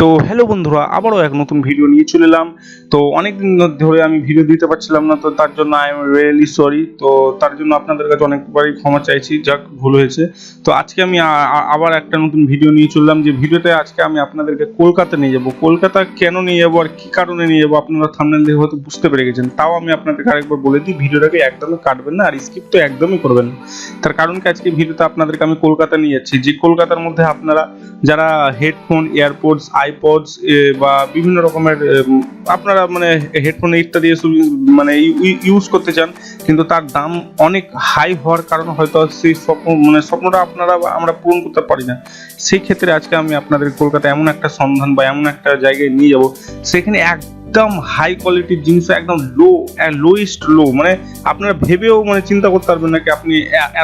তো হ্যালো বন্ধুরা, আবারও এক নতুন ভিডিও নিয়ে চলে এলাম। তো অনেকদিন ধরে আমি ভিডিও দিতে পারছিলাম না, তো তার জন্য আই এম রিয়েলি সরি। তো তার জন্য আপনাদের কাছে অনেকবারই ক্ষমা চাইছি, যাক ভুল হয়েছে। তো আজকে আমি আবার একটা নতুন ভিডিও নিয়ে চললাম, যে ভিডিওতে আজকে আমি আপনাদেরকে কলকাতা নিয়ে যাব। কলকাতা কেন নিয়ে যাবো আর কী কারণে নিয়ে যাবো আপনারা থাম্বনেল দেখে হয়তো বুঝতে পেরে গেছেন। তাও আমি আপনাদেরকে আরেকবার বলে দিই, ভিডিওটাকে একদমই কাটবেন না আর স্কিপ তো একদমই করবেন না। তার কারণ কি, আজকে ভিডিওতে আপনাদেরকে আমি কলকাতা নিয়ে যাচ্ছি, যে কলকাতার মধ্যে আপনারা যারা হেডফোন, এয়ারপোডস, আইপডস বা বিভিন্ন রকমের আপনারা মানে হেডফোন ইত্যাদি মানে ইউজ করতে চান, কিন্তু তার দাম অনেক হাই হওয়ার কারণে হয়তো সেই স্বপ্নটা আপনারা বা আমরা পূরণ করতে পারি না। সেই ক্ষেত্রে আজকে আমি আপনাদের কলকাতা এমন একটা সন্ধান বা এমন একটা জায়গায় নিয়ে যাব, সেখানে একদম হাই কোয়ালিটির জিনিস, একদম লোয়েস্ট লো, মানে আপনারা ভেবেও মানে চিন্তা করতে পারবেন না কি আপনি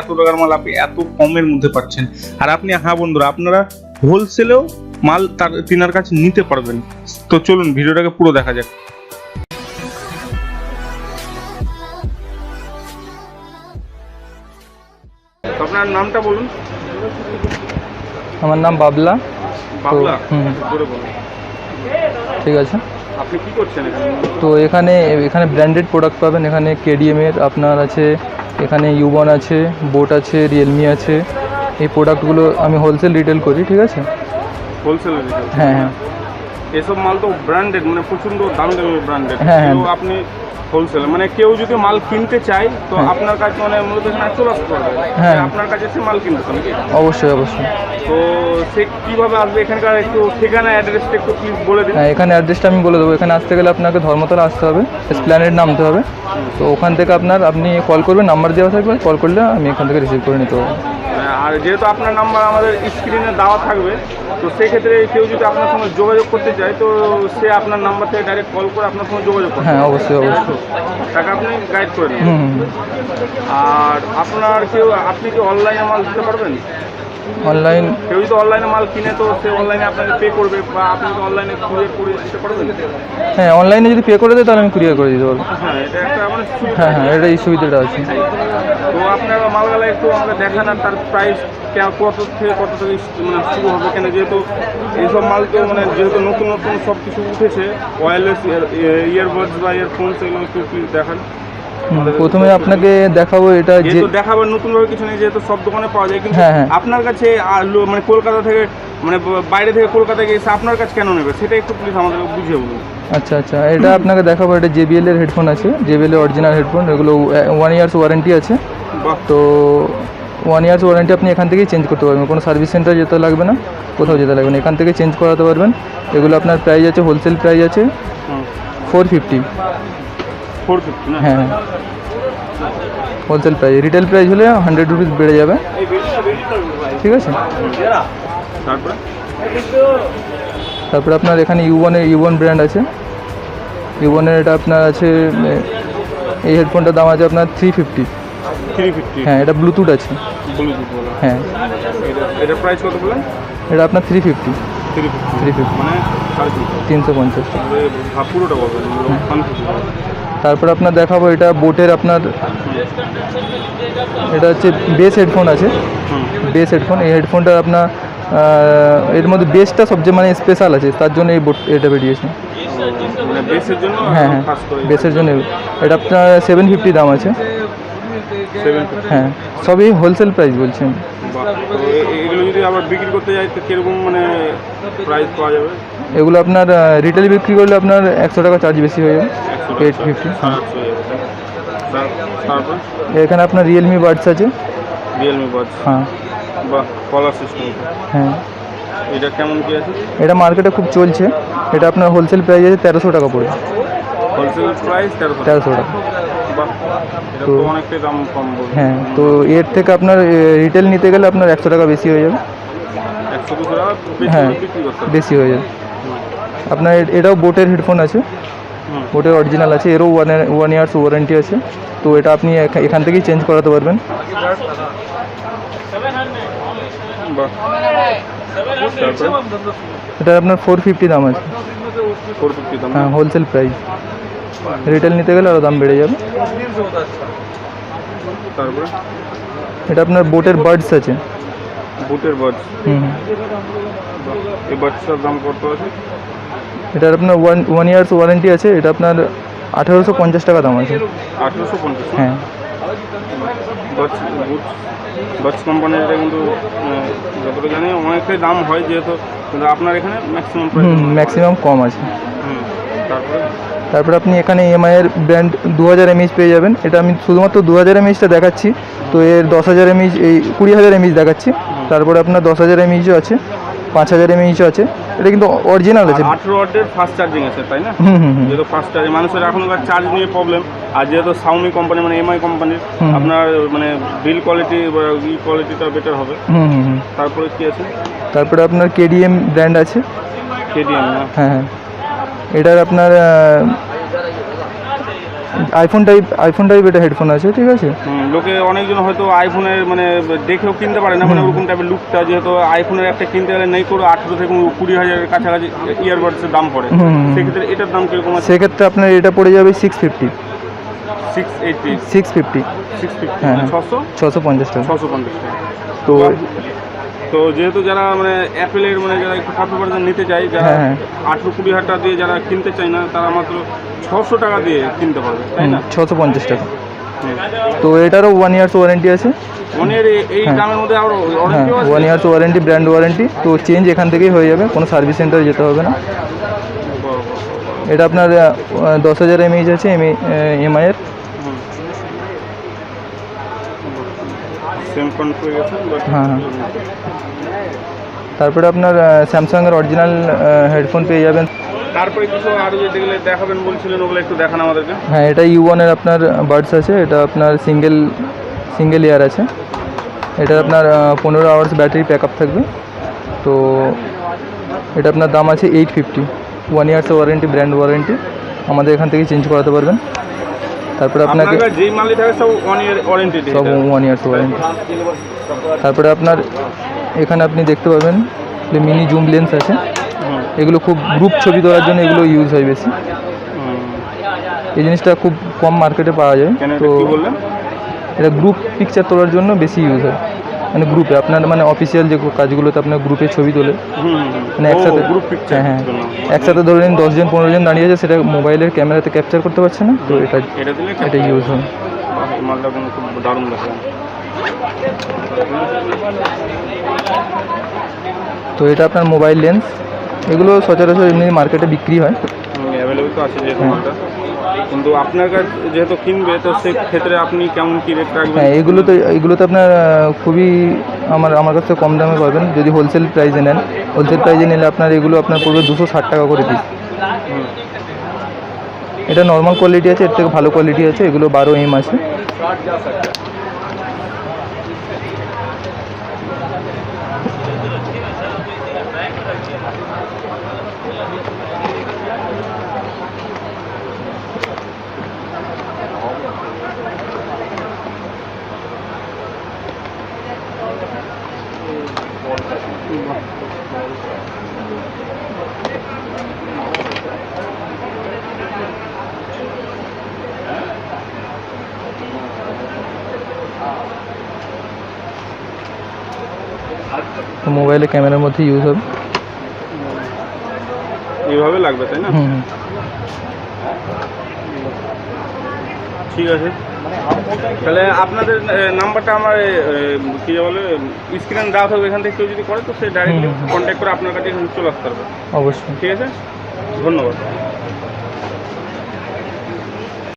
এত টাকার মাল আপনি এত কমের মধ্যে পাচ্ছেন। আর আপনি, হ্যাঁ বন্ধুরা, আপনারা হোলসেলেও মাল তিনার কাছে নিতে পারবেন। তো চলুন ভিডিওটাকে পুরো দেখা যাক। আপনার নামটা বলুন। আমার নাম বাবলা। বাবলা, ঠিক আছে। আপনি কি করছেন এখানে? তো এখানে ব্র্যান্ডেড প্রোডাক্ট পাবেন। এখানে কেডিএম এর আপনার আছে, এখানে ইউবন আছে, বোট আছে, রিয়েলমি আছে। এই প্রোডাক্টগুলো আমি হোলসেল রিটেল করি, ঠিক আছে। Wholesale retail? হ্যাঁ হ্যাঁ। এসব মাল তো ব্র্যান্ডেড, মানে প্রচন্ড দামি দামি ব্র্যান্ডেড। হ্যাঁ হ্যাঁ। আপনি হোলসেল মানে কেউ যদি মাল কিনতে চায় তো আপনার কাছে মানে মূলত এখানে চলে আসতে পারবে। হ্যাঁ, আপনার কাছে সে মাল কিনতে পারবে। অবশ্যই অবশ্যই। তো সে কিভাবে আসবে? এখানকার একটু ঠিকানা, অ্যাড্রেসটা একটু প্লিজ বলে দিন। হ্যাঁ, এখানে অ্যাড্রেসটা আমি বলে দেবো। এখানে আসতে গেলে আপনাকে ধর্মতলা আসতে হবে, এসপ্ল্যানেড নামতে হবে। তো ওখান থেকে আপনি কল করবেন, নাম্বার দেওয়া থাকবে, কল করলে আমি এখান থেকে রিসিভ করে নিতে পারবো। আর যেহেতু আপনার নাম্বার আমাদের স্ক্রিনে দেওয়া থাকবে, তো সেই ক্ষেত্রে কেউ যদি আপনার সঙ্গে যোগাযোগ করতে চায় তো সে আপনার নাম্বার থেকে ডাইরেক্ট কল করে আপনার সঙ্গে যোগাযোগ করবে। হ্যাঁ, অবশ্যই অবশ্যই। তাকে আপনি গাইড করে দেবেন। আর আপনি কি অনলাইনে মাল দিতে পারবেন? অনলাইন কেউ যদি অনলাইনে মাল কিনে তো সে অনলাইনে আপনাকে পে করবে, বা আপনি তো অনলাইনে কুরিয়ার করে দিতে পারবেন? হ্যাঁ, অনলাইনে যদি পে করে দেয় তাহলে আমি কুরিয়ার করে দিতে পারবো। হ্যাঁ, এটা একটা মানে হ্যাঁ হ্যাঁ, এটা এই সুবিধাটা আছে। তো আপনারা মালগুলো একটু আমাকে দেখান, আর তার প্রাইস কত থেকে মানে শুরু হবে, কেন যেহেতু এইসব মাল তো মানে যেহেতু নতুন নতুন সব কিছু উঠেছে, ওয়্যারলেস ইয়ারবাডস বা ইয়ারফোনস, এগুলো একটু দেখান। প্রথমে আপনাকে দেখাবো এটা, যে দেখাবার নতুনভাবে কিছু নেই, যেহেতু সব দোকানে পাওয়া যায়, কিন্তু আপনার কাছে মানে কলকাতা থেকে, মানে বাইরে থেকে কলকাতায় এসে আপনার কাছে কেন নেবে সেটা একটু প্লিজ আমাদের বুঝিয়ে বলুন। আচ্ছা আচ্ছা, এটা আপনাকে দেখাবো। এটা JBL এর হেডফোন আছে, JBL এর অরিজিনাল হেডফোন। এগুলো 1 ইয়ার্স ওয়ারেন্টি আছে। তো 1 ইয়ার্স ওয়ারেন্টি আপনি এখান থেকেই চেঞ্জ করতে পারবেন, কোনো সার্ভিস সেন্টার যেতে লাগবে না, কোথাও যেতে লাগবে না, এখান থেকে চেঞ্জ করাতে পারবেন। এগুলো আপনার প্রাইস আছে, হোলসেল প্রাইস আছে 450। হ্যাঁ হ্যাঁ, হোলসেল প্রাইস। রিটেল প্রাইস হলে 100 রুপিস বেড়ে যাবে, ঠিক আছে। তারপরে আপনার এখানে ইউবন ব্র্যান্ড আছে। ইউবনের এটা আপনার আছে, এই হেডফোনটার দাম আছে আপনার 350। হ্যাঁ, এটা ব্লুটুথ আছে। হ্যাঁ, এটা প্রাইস কত বলেন? এটা আপনার 350 মানে 350। পুরোটা বলবেন। তারপর আপনার দেখাবো এটা বোটের, আপনার এটা হচ্ছে বেস হেডফোন আছে। বেস হেডফোন, এই হেডফোনটা আপনার এর মধ্যে বেসটা সবচেয়ে মানে স্পেশাল আছে, তার জন্য এটা বেরিয়েছে। হ্যাঁ হ্যাঁ, বেসের জন্য। এটা আপনার 750 দাম আছে। হ্যাঁ, সবই হোলসেল প্রাইস বলছেন। এগুলো যদি আবার বিক্রি করতে যাই তো কিরকম মানে প্রাইস পাওয়া যাবে? এগুলো আপনার রিটেল বিক্রি করলে আপনার 100 টাকা চার্জ বেশি হয়ে যাবে, 850। এখানে আপনার রিয়েলমি বাডস আছে। হ্যাঁ, বাহ, কলার সিস্টেম। হ্যাঁ, এটা কেমন কি আছে? এটা মার্কেটে খুব চলছে। এটা আপনার হোলসেল প্রাইস আছে 1300 টাকা পড়বে। হোলসেল প্রাইস 1300 টাকা? বাহ, এটা তো অনেকটাই দাম কম বলুন। হ্যাঁ, তো এর থেকে আপনার রিটেল নিতে গেলে আপনার 100 টাকা বেশি হয়ে যাবে। 100-200 টাকা হ্যাঁ, বেশি হয়ে যাবে। আপনার এটাও বোটের হেডফোন আছে, বোটের অরিজিনাল আছে। এরও 1 ইয়ার্স ওয়ারেন্টি আছে। তো এটা আপনি এখান থেকেই চেঞ্জ করাতে পারবেন। এটা আপনার 450 দাম আছে। 450 দাম? হ্যাঁ, হোলসেল প্রাইস। রিটেল নিতে গেলে আরও দাম বেড়ে যাবে। তারপরে এটা আপনার বোটের বাডস আছে। বুটের বাডস? এই বাচ্চার দাম কত আছে? এটার আপনার 1 ইয়ার্স ওয়ারেন্টি আছে, এটা আপনার 1850 টাকা দাম আছে। 1850? হ্যাঁ। বাচ কোম্পানির এটা কিন্তু যতটা জানি অনেকটাই দাম হয়, যেহেতু কিন্তু আপনার এখানে ম্যাক্সিমাম ম্যাক্সিমাম কম আছে। তারপরে তারপরে আপনি এখানে এমআইয়ের ব্র্যান্ড 2000 mAh পেয়ে যাবেন। এটা আমি শুধুমাত্র 2000 mAhটা দেখাচ্ছি, তো এর 10,000 mAh, এই 20,000 mAh দেখাচ্ছি। তারপরে আপনার 10,000 mAhও আছে, 5000 mAhও আছে। এটা কিন্তু অরিজিনাল আছে। 18 ওয়াটের ফাস্ট চার্জিং আছে, তাই না? যেহেতু ফাস্ট চার্জিং মানুষের এখনকার চার্জ নিয়ে প্রবলেম, আর যেহেতু সাউমি কোম্পানি মানে এমআই কোম্পানির আপনার মানে বিল কোয়ালিটি বা কোয়ালিটিটা বেটার হবে। তারপরে কি আছে? তারপরে আপনার কেডিএম ব্র্যান্ড আছে। কেডিএম? হ্যাঁ হ্যাঁ, এটার আপনার আইফোন টাইপ এটা হেডফোন আছে, ঠিক আছে। লোকে অনেকজন হয়তো আইফোনের মানে দেখেও কিনতে পারে না, মানে ওরকম টাইপের লুকটা, যেহেতু আইফোনের একটা কিনতে গেলে নেই করে 18 থেকে 20,000-এর কাছাকাছি ইয়ারবাডসের দাম পড়ে, সেক্ষেত্রে এটার দাম কীরকম আছে? সেক্ষেত্রে আপনার এটা পড়ে যাবে 650। 650? হ্যাঁ, 650 টাকা। 650 টাকা। তো তো যেহেতু যারা মানে অ্যাপেলের মানে যারা একটু কপি ভার্সন নিতে চায়, যারা 18-20 হাজার টাকা দিয়ে যারা কিনতে চায় না, তারা মাত্র 600 টাকা দিয়ে কিনতে পারবে, তাই না? 650 টাকা। তো এটারও 1 ইয়ার্স ওয়ারেন্টি আছে। 1 ইয়ার এই দামের মধ্যে আরও ওয়ারেন্টি আছে? 1 ইয়ার্স ওয়ারেন্টি, ব্র্যান্ড ওয়ারেন্টি। তো চেঞ্জ এখান থেকেই হয়ে যাবে, কোনো সার্ভিস সেন্টারে যেতে হবে না। এটা আপনার 10,000 mAh আছে এমআইয়ের। হ্যাঁ। তারপরে আপনার স্যামসাংয়ের অরিজিনাল হেডফোন পেয়ে যাবেন। তারপরে কিছু আরও যেগুলো দেখাবেন বলছিলেন, ওগুলো একটু দেখান আমাদেরকে। হ্যাঁ, এটা U1-এর আপনার বাডস আছে। এটা আপনার সিঙ্গেল ইয়ার আছে। এটা আপনার 15 আওয়ার্স ব্যাটারি ব্যাকআপ থাকবে। তো এটা আপনার দাম আছে 850। 1 ইয়ার্স ওয়ারেন্টি, ব্র্যান্ড ওয়ারেন্টি, আমাদের এখান থেকে চেঞ্জ করাতে পারবেন। তারপরে আপনাকে যেই মালই থাকে সব 1 ইয়ার ওয়ারেন্টি, সব 1 ইয়ার্স ওয়ারেন্টি। তারপরে আপনার এখানে আপনি দেখতে পাবেন যে মিনি জুম লেন্স আছে। এগুলো খুব গ্রুপ ছবি তোলার জন্য এগুলো ইউজ হয় বেশি। এই জিনিসটা খুব কম মার্কেটে পাওয়া যায়। তো এটা গ্রুপ পিকচার তোলার জন্য বেশি ইউজ হয়, মানে গ্রুপে আপনার মানে অফিসিয়াল যে কাজগুলোতে আপনার গ্রুপে ছবি তোলে, মানে একসাথে গ্রুপ পিকচার। হ্যাঁ, একসাথে ধরে নিন 10 জন 15 জন দাঁড়িয়ে আছে, সেটা মোবাইলের ক্যামেরাতে ক্যাপচার করতে পারছে না, তো এটা ইউজ হয়। দারুণ দেখা। তো এটা আপনার মোবাইল লেন্স, এগুলো সচরাচর এমনি মার্কেটে বিক্রি হয়, অ্যাভেলেবল তো আছে যেহেতু মালটা। কিন্তু আপনার কাছে যেহেতু কিনবে, তো সেই ক্ষেত্রে আপনি কেমন কী রেট রাখবেন? হ্যাঁ, এগুলোতে আপনার খুবই আমার কাছে কম দামে পাবেন। যদি হোলসেল প্রাইসে নেন, হোলসেল প্রাইসে নিলে আপনার এগুলো আপনার পড়বে 260 টাকা করে পিস। এটা নর্মাল কোয়ালিটি আছে, এর থেকে ভালো কোয়ালিটি আছে। এগুলো 12 এম আছে। তো মোবাইলে ক্যামেরার মধ্যে ইউজ হবে, এইভাবে লাগবে, তাই না? ঠিক আছে, তাহলে আপনাদের নাম্বারটা আমার কী বলে স্ক্রিনে দেওয়া থাকবে। এখান থেকে কেউ যদি করে তো সে ডাইরেক্টলি কন্ট্যাক্ট করে আপনার কাছে চলে আসতে পারবে। অবশ্যই। ঠিক আছে, ধন্যবাদ।